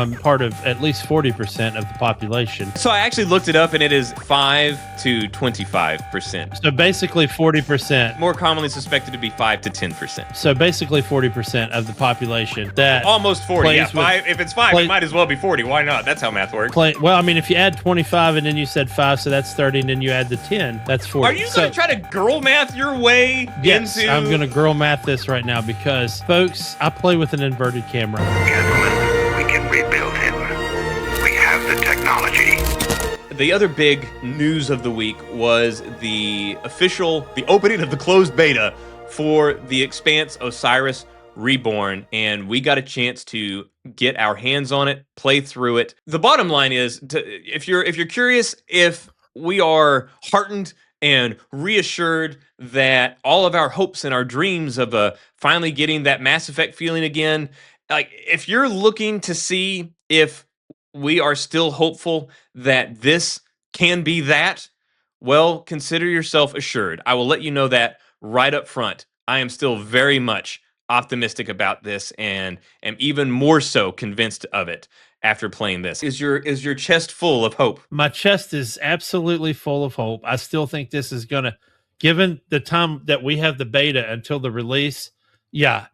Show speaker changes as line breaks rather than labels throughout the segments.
I'm part of at least 40% of the population.
So I actually looked it up, and it is 5 to 25%.
So basically 40%.
More commonly suspected to be 5 to 10%.
So basically 40% of the population that
almost 40. Yeah,
with,
if it's 5, it might as well be 40. Why not? That's how math works.
Well, I mean, if you add 25 and then you said 5, so that's 30, and then you add the 10, that's 40.
Are you going to try to girl math your way into...
I'm going to girl math this right now because, folks, I play with an inverted camera.
Gentlemen, we can rebuild him. We have the technology.
The other big news of the week was the opening of the closed beta for the Expanse Osiris Reborn, and we got a chance to get our hands on it, play through it. The bottom line is, if you're curious if we are heartened and reassured that all of our hopes and our dreams of finally getting that Mass Effect feeling again, like if you're looking to see if we are still hopeful that this can be that, well, consider yourself assured. I will let you know that right up front. I am still very much optimistic about this and am even more so convinced of it after playing this. Is your chest full of hope?
My chest is absolutely full of hope. I still think this is going to, given the time that we have the beta until the release, yeah,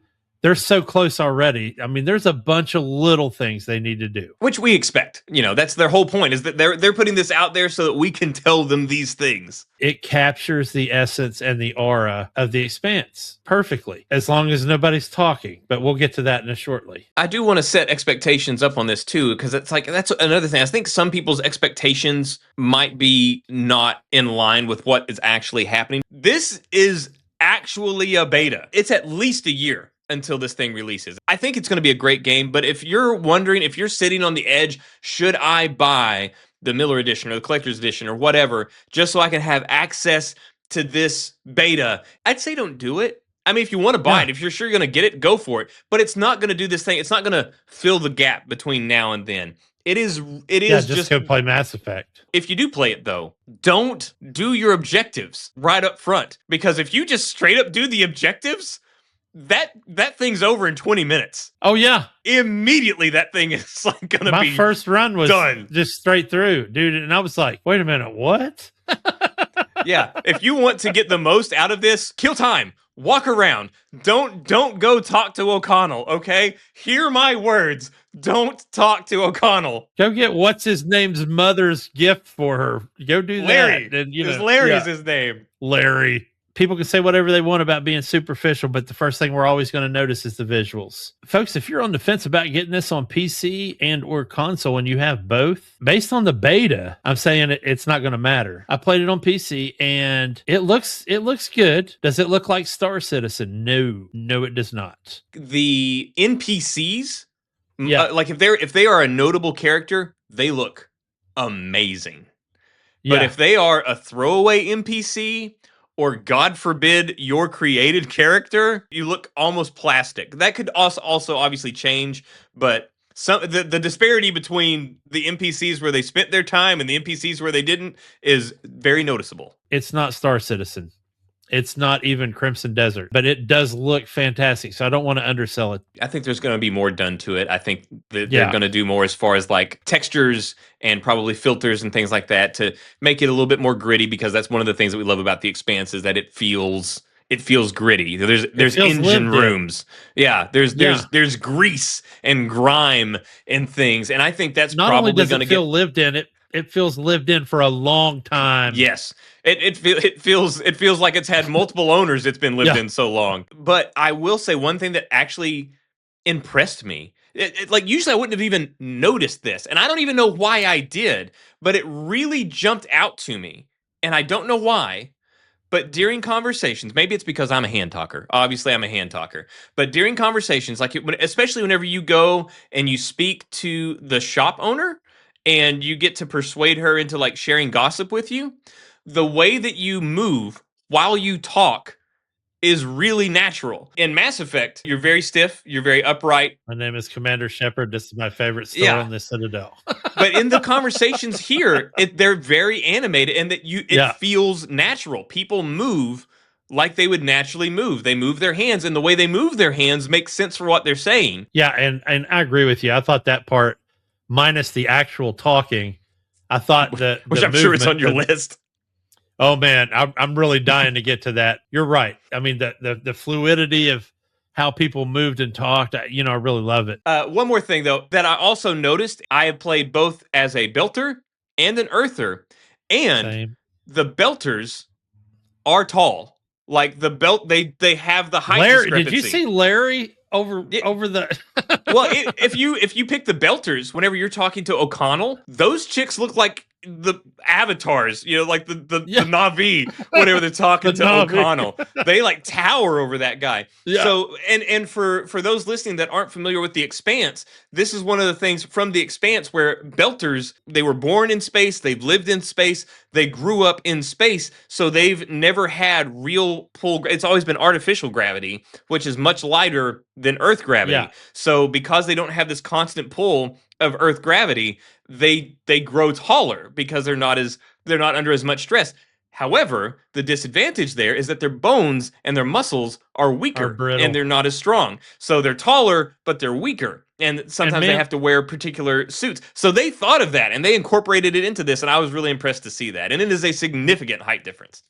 they're so close already. I mean, there's a bunch of little things they need to do.
Which we expect. You know, that's their whole point, is that they're putting this out there so that we can tell them these things.
It captures the essence and the aura of the Expanse perfectly, as long as nobody's talking. But we'll get to that shortly.
I do want to set expectations up on this too, because it's like, that's another thing. I think some people's expectations might be not in line with what is actually happening. This is actually a beta. It's at least a year until this thing releases. I think it's going to be a great game, but if you're wondering, if you're sitting on the edge, should I buy the Miller Edition or the Collector's Edition or whatever, just so I can have access to this beta, I'd say don't do it. I mean, if you want to buy it, if you're sure you're going to get it, go for it. But it's not going to do this thing. It's not going to fill the gap between now and then. It is just
go play Mass Effect.
If you do play it, though, don't do your objectives right up front. Because if you just straight up do the objectives, that thing's over in 20 minutes.
Oh, yeah.
Immediately, that thing is like going to be
My first run was
done.
Just straight through, dude. And I was like, wait a minute, what?
Yeah. If you want to get the most out of this, kill time. Walk around. Don't go talk to O'Connell, okay? Hear my words. Don't talk to O'Connell.
Go get what's-his-name's mother's gift for her. Go do
Larry.
that.
Because Larry's his name.
Larry. People can say whatever they want about being superficial, but the first thing we're always going to notice is the visuals. Folks, if you're on the fence about getting this on PC and or console and you have both, based on the beta, I'm saying it's not going to matter. I played it on PC and it looks good. Does it look like Star Citizen? No, it does not.
The NPCs, like if they are a notable character, they look amazing. But if they are a throwaway NPC, or God forbid your created character, you look almost plastic. That could also obviously change, but the disparity between the NPCs where they spent their time and the NPCs where they didn't is very noticeable.
It's not Star Citizen. It's not even Crimson Desert, but it does look fantastic. So I don't want to undersell it.
I think there's going to be more done to it. I think that they're going to do more as far as like textures and probably filters and things like that to make it a little bit more gritty, because that's one of the things that we love about the Expanse is that it feels gritty. There's engine rooms. Yeah, there's grease and grime and things, and I think that's
not
probably
only does
going
it
to
feel lived in. It feels lived in for a long time.
Yes. It feels like it's had multiple owners. It's been lived in so long. But I will say one thing that actually impressed me. Like usually I wouldn't have even noticed this, and I don't even know why I did, but it really jumped out to me, and I don't know why. But during conversations, maybe it's because I'm a hand talker. Obviously, I'm a hand talker. But during conversations, like especially whenever you go and you speak to the shop owner, and you get to persuade her into like sharing gossip with you, the way that you move while you talk is really natural. In Mass Effect, you're very stiff, you're very upright.
My name is Commander Shepard. This is my favorite store on the Citadel.
But in the conversations here, they're very animated, and that it feels natural. People move like they would naturally move. They move their hands, and the way they move their hands makes sense for what they're saying.
Yeah, and I agree with you. I thought that part minus the actual talking. I thought
Which
the
I'm sure is on your
movement.
list.
Oh man, I'm really dying to get to that. You're right. I mean, the fluidity of how people moved and talked. I really love it.
One more thing, though, that I also noticed, I have played both as a belter and an earther, and
Same.
the belters are tall. Like the belt, they have the height
Larry, did
discrepancy.
you see Larry over
Yeah.
over the?
Well, if you pick the belters, whenever you're talking to O'Connell, those chicks look like the avatars, like the
Yeah.
Na'vi, whenever they're talking
The
to
Na'vi.
O'Connell. They like tower over that guy.
Yeah.
So and for those listening that aren't familiar with the Expanse, this is one of the things from the Expanse where belters, they were born in space, they've lived in space, they grew up in space, so they've never had real pull. It's always been artificial gravity, which is much lighter than Earth gravity.
Yeah.
So because they don't have this constant pull of Earth gravity, they grow taller because they're not under as much stress. However, the disadvantage there is that their bones and their muscles are weaker
brittle.
and they're not as strong. So they're taller, but they're weaker. And sometimes they have to wear particular suits. So they thought of that and they incorporated it into this. And I was really impressed to see that. And it is a significant height difference.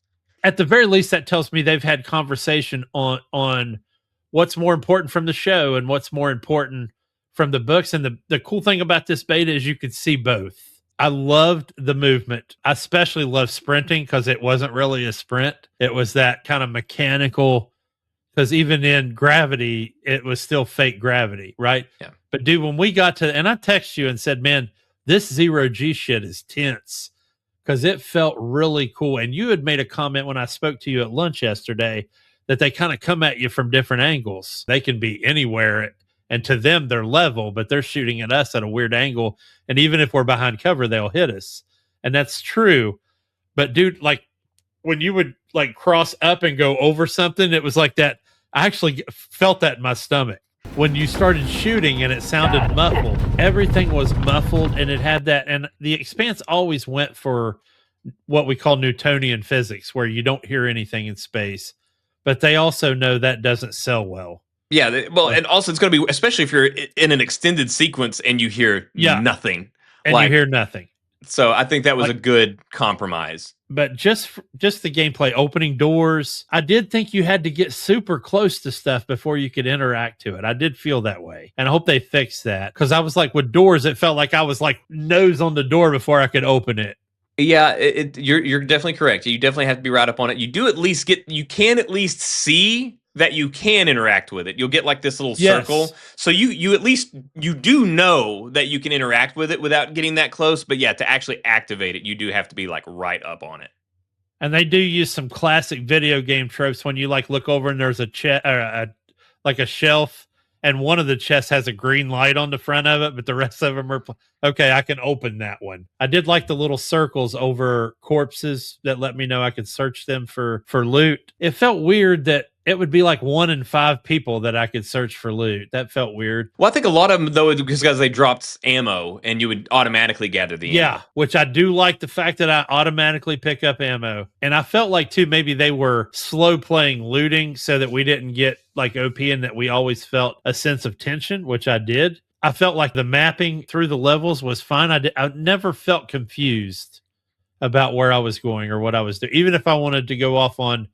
At the very least, that tells me they've had conversation on what's more important from the show and what's more important from the books. And the cool thing about this beta is you could see both. I loved the movement. I especially loved sprinting because it wasn't really a sprint. It was that kind of mechanical, because even in gravity, it was still fake gravity, right?
Yeah.
But dude, when we got to, and I texted you and said, man, this zero G shit is tense because it felt really cool. And you had made a comment when I spoke to you at lunch yesterday that they kind of come at you from different angles. They can be anywhere, and to them, they're level, but they're shooting at us at a weird angle. And even if we're behind cover, they'll hit us. And that's true. But dude, like when you would like cross up and go over something, it was like that. I actually felt that in my stomach. When you started shooting and it sounded muffled, everything was muffled and it had that. And the Expanse always went for what we call Newtonian physics, where you don't hear anything in space. But they also know that doesn't sell well.
Yeah, and also it's going to be, especially if you're in an extended sequence and you hear nothing.
And you hear nothing.
So I think that was a good compromise.
But just the gameplay, opening doors, I did think you had to get super close to stuff before you could interact to it. I did feel that way. And I hope they fix that. Because I was like, with doors, it felt like I was like nose on the door before I could open it.
Yeah, you're definitely correct. You definitely have to be right up on it. You can at least see that you can interact with it. You'll get like this little circle. So you at least, you do know that you can interact with it without getting that close. But yeah, to actually activate it, you do have to be like right up on it.
And they do use some classic video game tropes when you like look over and there's like a shelf, and one of the chests has a green light on the front of it, but the rest of them are okay. I can open that one. I did like the little circles over corpses that let me know I could search them for loot. It felt weird that it would be like 1 in 5 people that I could search for loot. That felt weird.
Well, I think a lot of them, though, because they dropped ammo and you would automatically gather the ammo.
Yeah, which I do like the fact that I automatically pick up ammo. And I felt like, too, maybe they were slow playing looting so that we didn't get like OP and that we always felt a sense of tension, which I did. I felt like the mapping through the levels was fine. I never felt confused about where I was going or what I was doing. Even if I wanted to go off on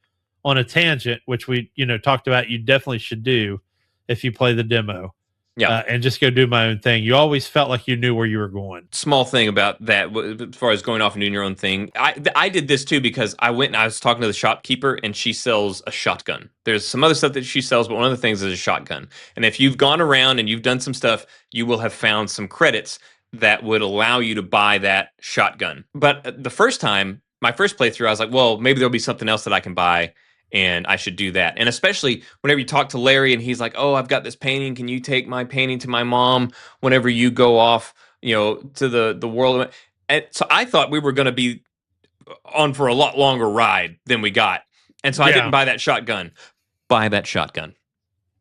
a tangent, which we, talked about, you definitely should do if you play the demo.
Yeah.
And just go do my own thing. You always felt like you knew where you were going.
Small thing about that, as far as going off and doing your own thing. I did this too because I went and I was talking to the shopkeeper and she sells a shotgun. There's some other stuff that she sells, but one of the things is a shotgun. And if you've gone around and you've done some stuff, you will have found some credits that would allow you to buy that shotgun. But the first time, my first playthrough, I was like, well, maybe there'll be something else that I can buy, and I should do that. And especially whenever you talk to Larry and he's like, oh, I've got this painting. Can you take my painting to my mom whenever you go off, to the world? And so I thought we were going to be on for a lot longer ride than we got. And so I didn't buy that shotgun. Buy that shotgun.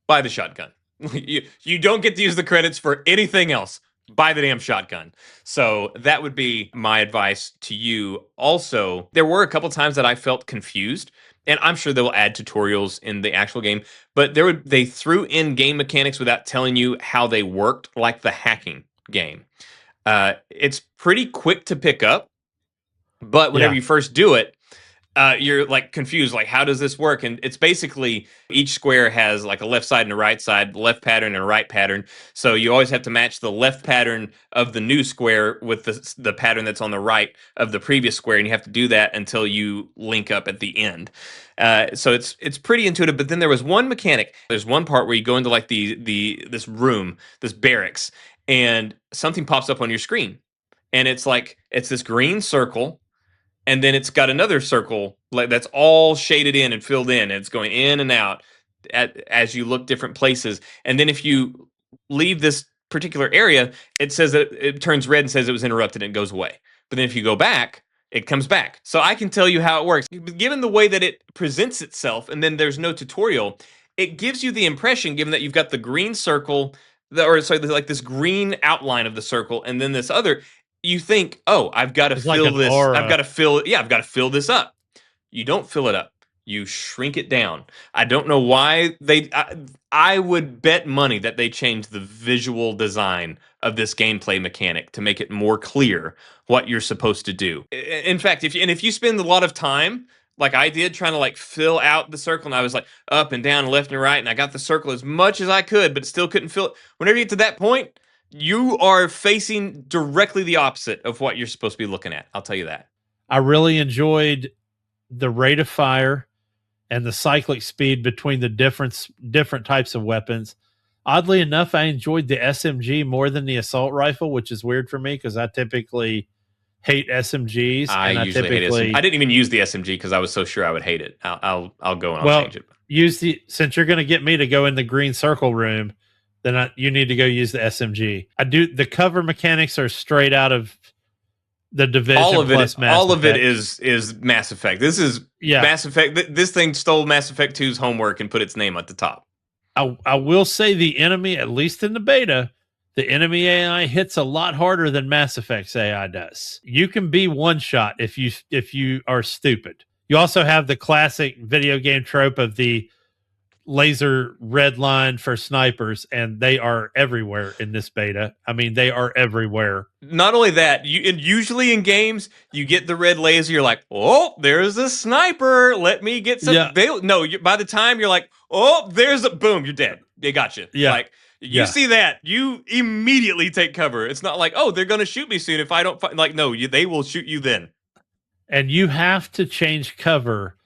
Buy the shotgun. You don't get to use the credits for anything else. Buy the damn shotgun. So that would be my advice to you. Also, there were a couple times that I felt confused, and I'm sure they'll add tutorials in the actual game, but they threw in game mechanics without telling you how they worked, like the hacking game. It's pretty quick to pick up, but whenever
Yeah.
you first do it, you're like confused, like how does this work? And it's basically each square has like a left side and a right side, left pattern and a right pattern. So you always have to match the left pattern of the new square with the pattern that's on the right of the previous square, and you have to do that until you link up at the end. So it's pretty intuitive. But then there was one mechanic. There's one part where you go into like this room, this barracks, and something pops up on your screen, and it's this green circle, and then it's got another circle like that's all shaded in and filled in, and it's going in and out as you look different places. And then if you leave this particular area, it says that it turns red and says it was interrupted and it goes away. But then if you go back, it comes back. So I can tell you how it works. Given the way that it presents itself, and then there's no tutorial, it gives you the impression, given that you've got the green circle, like this green outline of the circle, and then this other, you think, oh, I've got to
It's like
fill
an
this.
aura.
I've got to fill this up. You don't fill it up. You shrink it down. I don't know why I would bet money that they changed the visual design of this gameplay mechanic to make it more clear what you're supposed to do. In fact, if you spend a lot of time like I did trying to like fill out the circle, and I was like up and down, left and right, and I got the circle as much as I could, but still couldn't fill it. Whenever you get to that point, you are facing directly the opposite of what you're supposed to be looking at. I'll tell you that.
I really enjoyed the rate of fire and the cyclic speed between the different types of weapons. Oddly enough, I enjoyed the SMG more than the assault rifle, which is weird for me because I typically hate SMGs.
I usually hate SMG. I didn't even use the SMG because I was so sure I would hate it. I'll go and I'll change it.
Since you're going to get me to go in the green circle room, then you need to go use the SMG. The cover mechanics are straight out of the Division.
All of it,
plus Mass
all of it
Effect.
is Mass Effect. This is Mass Effect. This thing stole Mass Effect 2's homework and put its name at the top.
I will say the enemy, at least in the beta, the enemy AI hits a lot harder than Mass Effect's AI does. You can be one shot if you are stupid. You also have the classic video game trope of the laser red line for snipers, and they are everywhere in this beta. I mean, they are everywhere.
Not only that, usually in games, you get the red laser, you're like, oh, there's a sniper. Let me get some.
Yeah.
By the time you're like, oh, there's a boom, you're dead. They got you.
Yeah.
Like, you see that, you immediately take cover. It's not like, oh, they're going to shoot me soon if I don't fight. Like, no, they will shoot you then.
And you have to change cover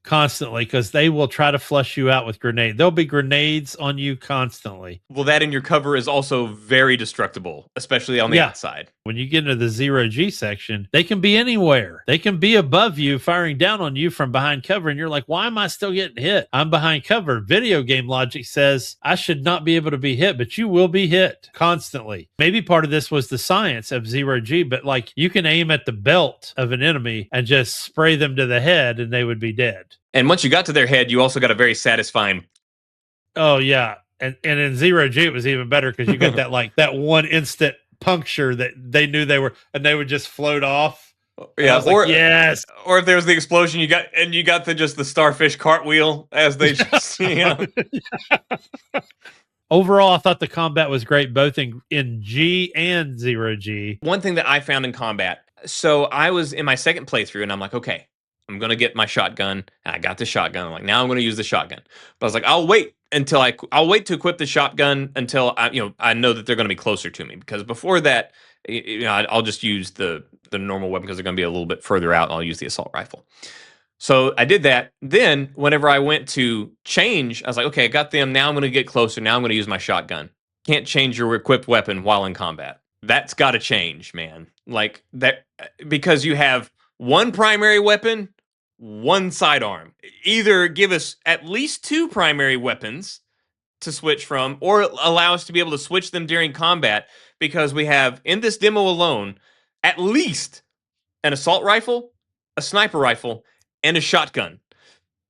constantly because they will try to flush you out with grenades. There'll be grenades on you constantly.
Well, that in your cover is also very destructible, especially on the outside.
When you get into the 0G section, they can be anywhere. They can be above you, firing down on you from behind cover, and you're like, why am I still getting hit? I'm behind cover. Video game logic says I should not be able to be hit, but you will be hit constantly. Maybe part of this was the science of 0G, but like you can aim at the belt of an enemy and just spray them to the head and they would be dead.
And once you got to their head, you also got a very satisfying.
Oh, yeah. And in 0G, it was even better because you got that one instant puncture that they knew they were, and they would just float off.
Yeah,
yes.
Or if there was the explosion, you got the starfish cartwheel as they just,
Overall, I thought the combat was great, both in G and 0G.
One thing that I found in combat, so I was in my second playthrough, and I'm like, okay, I'm going to get my shotgun. And I got the shotgun. I'm like, now I'm going to use the shotgun. But I was like, I'll wait to equip the shotgun until I know that they're going to be closer to me, because before that, I'll just use the normal weapon because they're going to be a little bit further out, and I'll use the assault rifle. So I did that. Then whenever I went to change, I was like, okay, I got them. Now I'm going to get closer. Now I'm going to use my shotgun. Can't change your equipped weapon while in combat. That's got to change, man. Like that, because you have one primary weapon, one sidearm. Either give us at least two primary weapons to switch from, or allow us to be able to switch them during combat, because we have, in this demo alone, at least an assault rifle, a sniper rifle, and a shotgun.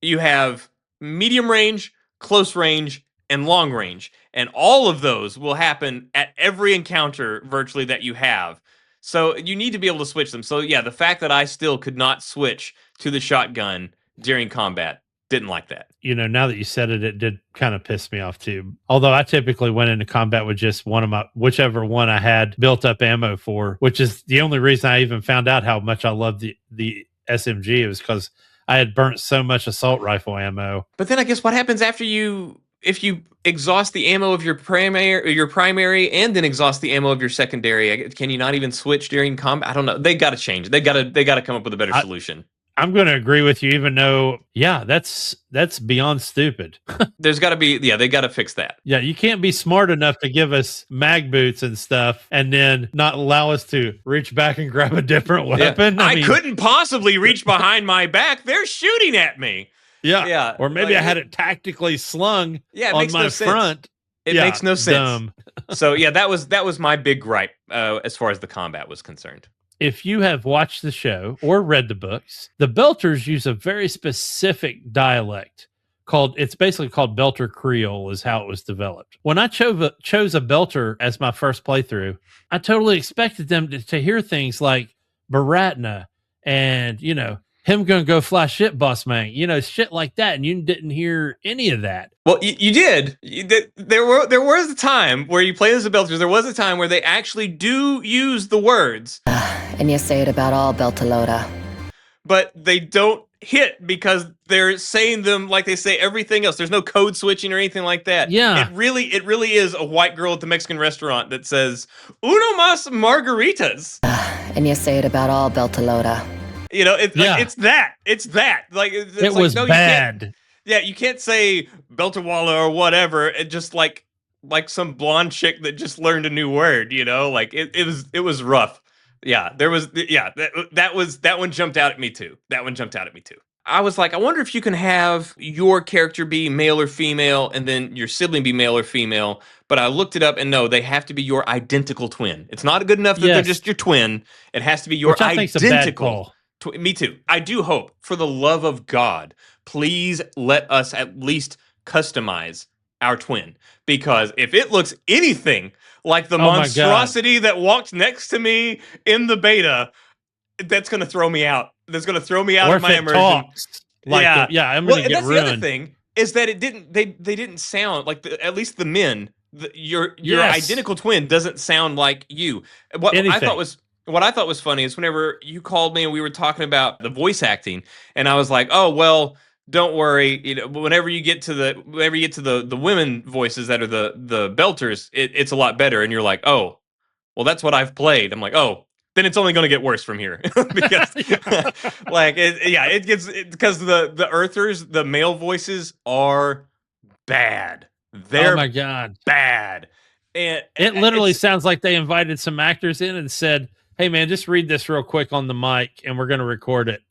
You have medium range, close range, and long range. And all of those will happen at every encounter virtually that you have. So you need to be able to switch them. So yeah, the fact that I still could not switch to the shotgun during combat Didn't like that.
You know, now that you said it, it did kind of piss me off too. Although I typically went into combat with just whichever one I had built up ammo for, which is the only reason I even found out how much I loved the SMG. It was because I had burnt so much assault rifle ammo.
But then I guess what happens after if you exhaust the ammo of your primary and then exhaust the ammo of your secondary? Can you not even switch during combat? I don't know. They got to change it. They got to come up with a better solution.
I'm going to agree with you, even though, yeah, that's beyond stupid.
There's got to be, they got to fix that.
Yeah, you can't be smart enough to give us mag boots and stuff and then not allow us to reach back and grab a different weapon.
Yeah. I mean, couldn't possibly reach behind my back. They're shooting at me.
Yeah. Or maybe I had it tactically slung on my front.
It makes no sense. Dumb. So, yeah, that was my big gripe as far as the combat was concerned.
If you have watched the show or read the books, the Belters use a very specific dialect it's basically called Belter Creole is how it was developed. When I chose a Belter as my first playthrough, I totally expected them to hear things like Baratna and, you know, him gonna go fly shit, boss man, you know, shit like that. And you didn't hear any of that.
Well, you did. There was a time where you play as the Belters. There was a time where they actually do use the words.
And you say it about all Beltalota.
But they don't hit because they're saying them like they say everything else. There's no code switching or anything like that.
Yeah.
It really is a white girl at the Mexican restaurant that says, "Uno más margaritas."
And you say it about all Beltalota.
You know, it's that. It's that. Like
it was bad.
You can't say Beltawala or whatever. It just like some blonde chick that just learned a new word. You know, like it was rough. Yeah, that one jumped out at me too. I was like, I wonder if you can have your character be male or female and then your sibling be male or female. But I looked it up and no, they have to be your identical twin. It's not good enough that they're just your twin. It has to be your identical. Me too. I do hope, for the love of God, please let us at least customize our twin. Because if it looks anything like the monstrosity that walked next to me in the beta, that's going to throw me out. That's going to throw me out of my immersion.
I'm going to get ruined.
The other thing is that they didn't sound like at least the men. Your identical twin doesn't sound like you. What I thought was funny is whenever you called me and we were talking about the voice acting, and I was like, oh well. Don't worry, you know, whenever you get to the women voices that are the Belters, it's a lot better. And you're like, oh, well, that's what I've played. I'm like, oh, then it's only going to get worse from here because, it gets because the Earthers, the male voices are bad. They're bad, and
it literally sounds like they invited some actors in and said, "Hey, man, just read this real quick on the mic, and we're going to record it."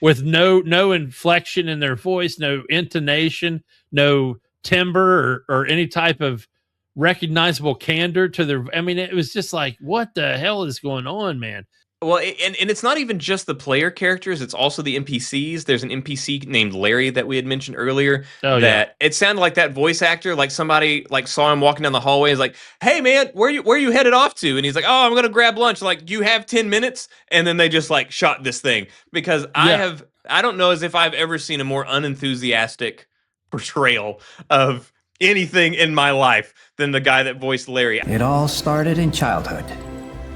With no inflection in their voice, no intonation, no timbre or any type of recognizable candor to their. I mean, it was just like, what the hell is going on, man?
Well, and it's not even just the player characters; it's also the NPCs. There's an NPC named Larry that we had mentioned earlier. It sounded like that voice actor, like somebody like saw him walking down the hallway. Is like, "Hey, man, where you headed off to?" And he's like, "Oh, I'm gonna grab lunch." Like, you have 10 minutes, and then they just like shot this thing because I don't know as if I've ever seen a more unenthusiastic portrayal of anything in my life than the guy that voiced Larry.
It all started in childhood.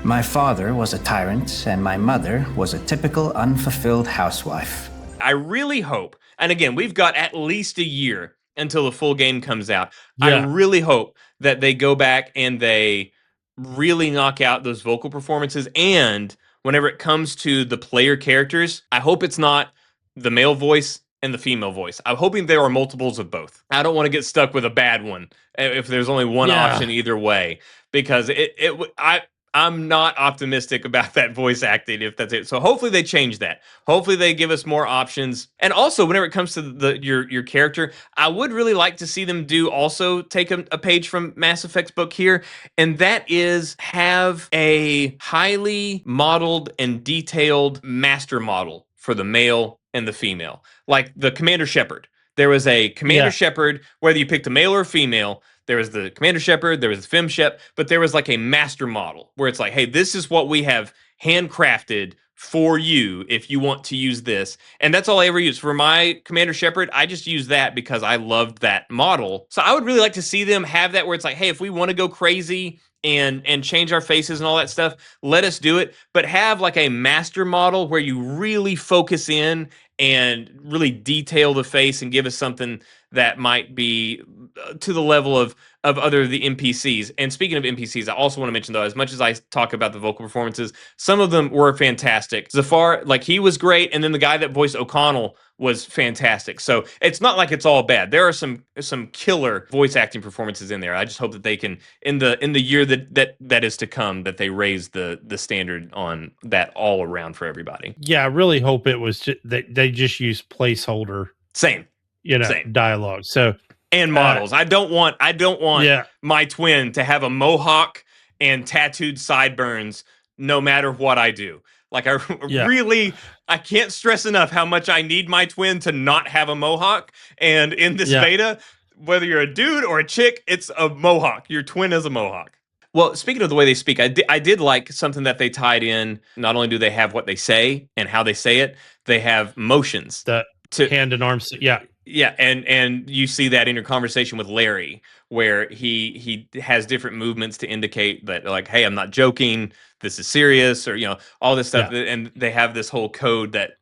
My father was a tyrant, and my mother was a typical unfulfilled housewife.
I really hope, and again, we've got at least a year until the full game comes out.
Yeah.
I really hope that they go back and they really knock out those vocal performances. And whenever it comes to the player characters, I hope it's not the male voice and the female voice. I'm hoping there are multiples of both. I don't want to get stuck with a bad one if there's only one option either way, because I'm not optimistic about that voice acting if that's it. So hopefully they change that. Hopefully they give us more options. And also, whenever it comes to your character, I would really like to see them take a page from Mass Effect's book here, and that is have a highly modeled and detailed master model for the male and the female. Like the Commander Shepard. There was a Commander Shepard, whether you picked a male or a female. There was the Commander Shepard, there was the Fem Shep, but there was like a master model where it's like, hey, this is what we have handcrafted for you if you want to use this. And that's all I ever use. For my Commander Shepard, I just use that because I loved that model. So I would really like to see them have that where it's like, hey, if we want to go crazy and change our faces and all that stuff, let us do it. But have like a master model where you really focus in and really detail the face and give us something that might be to the level of other the NPCs. And speaking of NPCs, I also want to mention, though, as much as I talk about the vocal performances, some of them were fantastic. Zafar, like, he was great, and then the guy that voiced O'Connell was fantastic. So it's not like it's all bad. There are some killer voice acting performances in there. I just hope that they can, in the year that is to come, that they raise the standard on that all around for everybody.
Yeah, I really hope it was that they just use placeholder,
Same.
dialogue. So
and models. I don't want my twin to have a mohawk and tattooed sideburns no matter what I do. Like, I can't stress enough how much I need my twin to not have a mohawk. And in this beta, whether you're a dude or a chick, it's a mohawk. Your twin is a mohawk. Well, speaking of the way they speak, I did like something that they tied in. Not only do they have what they say and how they say it, they have motions.
The hand and arms. Yeah.
Yeah, and you see that in your conversation with Larry, where he has different movements to indicate that, like, hey, I'm not joking, this is serious, or all this stuff, and they have this whole code that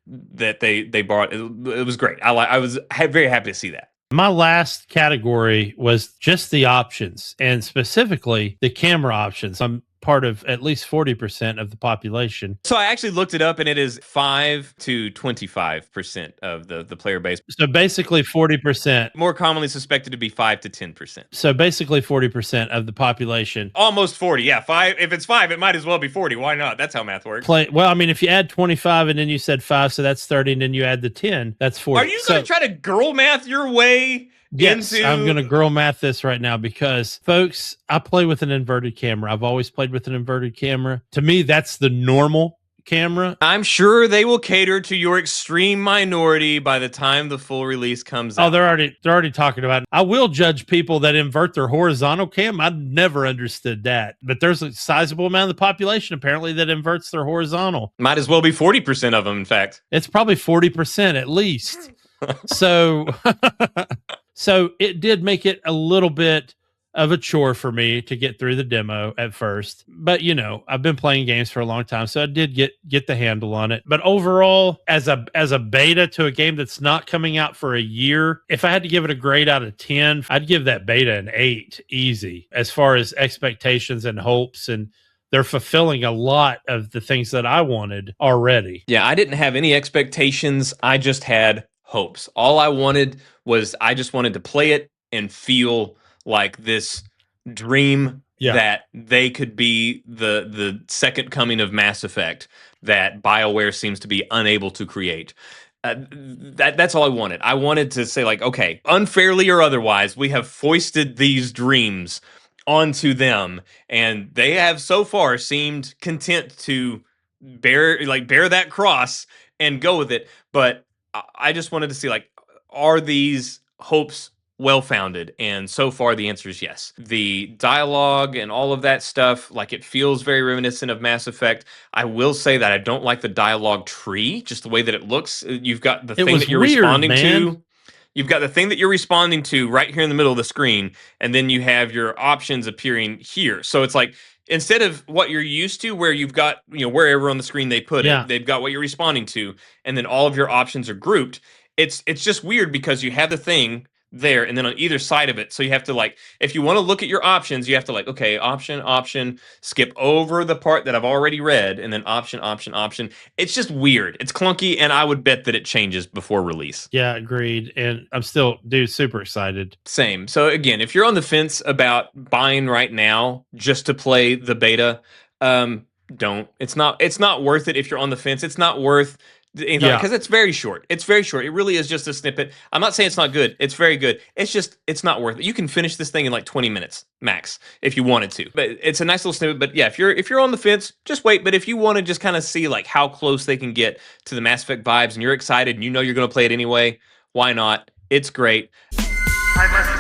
they brought. It was great. I was very happy to see that.
My last category was just the options, and specifically the camera options. I'm part of at least 40% of the population.
So I actually looked it up, and it is 5 to 25% of the player base.
So basically 40%.
More commonly suspected to be 5 to 10%.
So basically 40% of the population.
Almost 40, yeah. 5. If it's 5, it might as well be 40. Why not? That's how math works.
Well, I mean, if you add 25 and then you said 5, so that's 30, and then you add the 10, that's 40.
Are you going to try to girl math your way?
Yes, I'm going to girl math this right now because, folks, I play with an inverted camera. I've always played with an inverted camera. To me, that's the normal camera.
I'm sure they will cater to your extreme minority by the time the full release comes out.
Oh, they're already talking about it. I will judge people that invert their horizontal cam. I never understood that. But there's a sizable amount of the population, apparently, that inverts their horizontal.
Might as well be 40% of them, in fact.
It's probably 40% at least. So... So it did make it a little bit of a chore for me to get through the demo at first. But, I've been playing games for a long time, so I did get the handle on it. But overall, as a beta to a game that's not coming out for a year, if I had to give it a grade out of 10, I'd give that beta an 8, easy, as far as expectations and hopes, and they're fulfilling a lot of the things that I wanted already.
Yeah, I didn't have any expectations. I just had hopes. All I wanted was I just wanted to play it and feel like this dream that they could be the second coming of Mass Effect that BioWare seems to be unable to create. That's all I wanted. I wanted to say, like, okay, unfairly or otherwise, we have foisted these dreams onto them, and they have so far seemed content to bear that cross and go with it. But I just wanted to see, like, are these hopes well-founded? And so far, the answer is yes. The dialogue and all of that stuff, like, it feels very reminiscent of Mass Effect. I will say that I don't like the dialogue tree, just the way that it looks. You've got the thing that you're responding to. You've got the thing that you're responding to right here in the middle of the screen, and then you have your options appearing here. So it's like, instead of what you're used to, where you've got, wherever on the screen they put it, they've got what you're responding to, and then all of your options are grouped. It's just weird because you have the thing there, and then on either side of it, so you have to, like, if you want to look at your options, you have to, like, okay, option, skip over the part that I've already read, and then option. It's just weird. It's clunky, and I would bet that it changes before release.
Yeah, agreed. And I'm still, super excited.
Same. So again, if you're on the fence about buying right now just to play the beta, don't. It's not worth it if you're on the fence. It's not worth because it's very short. It really is just a snippet. I'm not saying it's not good. It's very good. It's not worth it. You can finish this thing in like 20 minutes max if you wanted to. But it's a nice little snippet. But yeah, if you're on the fence, just wait. But if you want to just kind of see like how close they can get to the Mass Effect vibes, and you're excited and you're going to play it anyway, why not? It's great.
I must